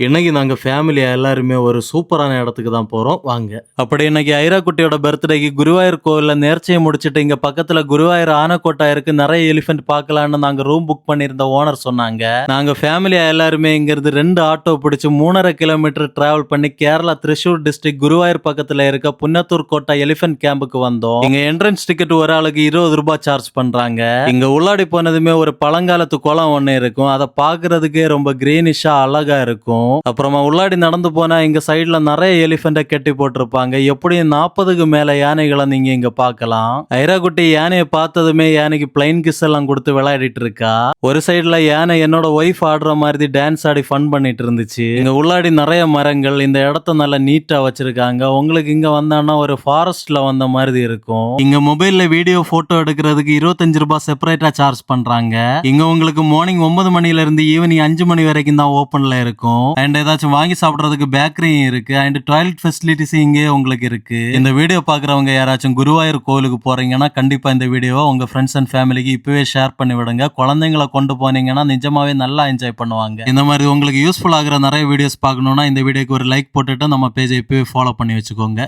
இன்னைக்கு நாங்க ஃபேமிலியா எல்லாருமே ஒரு சூப்பரான இடத்துக்கு தான் போறோம். வாங்க. அப்படி இன்னைக்கு ஐரா குட்டியோட பர்த்டேக்கு குருவாயூர் கோவில்ல நேர்ச்சைய முடிச்சுட்டு இங்க பக்கத்துல குருவாயூர் ஆனக்கோட்டா இருக்கு. நிறைய எலிஃபென்ட் பார்க்கலாம்னு நாங்க ரூம் புக் பண்ணியிருந்த ஓனர் சொன்னாங்க. நாங்க ஃபேமிலியா எல்லாருமே இங்க இருந்து 2 ஆட்டோ பிடிச்சு 3.5 கிலோமீட்டர் டிராவல் பண்ணி கேரளா திரிசூர் டிஸ்ட்ரிக்ட் குருவாயூர் பக்கத்துல இருக்க புன்னத்தூர் கோட்டா எலிஃபென்ட் கேம்புக்கு வந்தோம். இங்க என்ட்ரன்ஸ் டிக்கெட் ஒரு ஆளுக்கு 20 ரூபாய் சார்ஜ் பண்றாங்க. இங்க உள்ளாடி போனதுமே ஒரு பழங்காலத்து குளம் ஒண்ணு இருக்கும். அதை பாக்குறதுக்கே ரொம்ப கிரீனிஷா அழகா இருக்கும். அப்புறமா உள்ளாடி நடந்து போனா இங்க சைடுல நிறைய எலிஃபென்ட கட்டி போட்டிருப்பாங்க. எப்படியும் 40க்கு மேல யானைகளை நீங்க இங்க பார்க்கலாம். ஐராகுட்டி யானையை பார்த்ததுமே யானைக்கு பிளைன் கிஸ் எல்லாம் கொடுத்து விளையாடிட்டு இருக்கா. ஒரு சைடுல யானை என்னோட ஒய்ஃப் ஆடுற மாதிரி டான்ஸ் ஆடி ஃபன் பண்ணிட்டு இருந்துச்சு. இங்க உள்ளாடி நிறைய மரங்கள், இந்த இடத்த நல்லா நீட்டா வச்சிருக்காங்க. உங்களுக்கு இங்க வந்தான்னா ஒரு ஃபாரஸ்ட்ல வந்த மாதிரி இருக்கும். இங்க மொபைல்ல வீடியோ போட்டோ எடுக்கிறதுக்கு 25 ரூபாய் செப்பரேட்டா சார்ஜ் பண்றாங்க. இங்க உங்களுக்கு மார்னிங் 9 மணில இருந்து ஈவினிங் 5 மணி வரைக்கும் தான் ஓபன்ல இருக்கும். அண்ட் ஏதாச்சும் வாங்கி சாப்பிடுறதுக்கு பேக்கரியும் இருக்கு. அண்ட் டாய்லெட் ஃபெசிலிட்டிஸ் இங்கே உங்களுக்கு இருக்கு. இந்த வீடியோ பாக்குறவங்க யாராச்சும் குருவாயூர் கோவிலுக்கு போறீங்கன்னா கண்டிப்பா இந்த வீடியோவை உங்க ஃப்ரெண்ட்ஸ் அண்ட் ஃபேமிலிக்கு இப்பவே ஷேர் பண்ணி விடுங்க. குழந்தைங்களை கொண்டு போனீங்கன்னா நிஜமாவே நல்லா என்ஜாய் பண்ணுவாங்க. இந்த மாதிரி உங்களுக்கு யூஸ்ஃபுல் ஆகிற நிறைய வீடியோஸ் பார்க்கணும்னா இந்த வீடியோக்கு ஒரு லைக் போட்டுட்டு நம்ம பேஜை இப்பவே ஃபாலோ பண்ணி வச்சுக்கோங்க.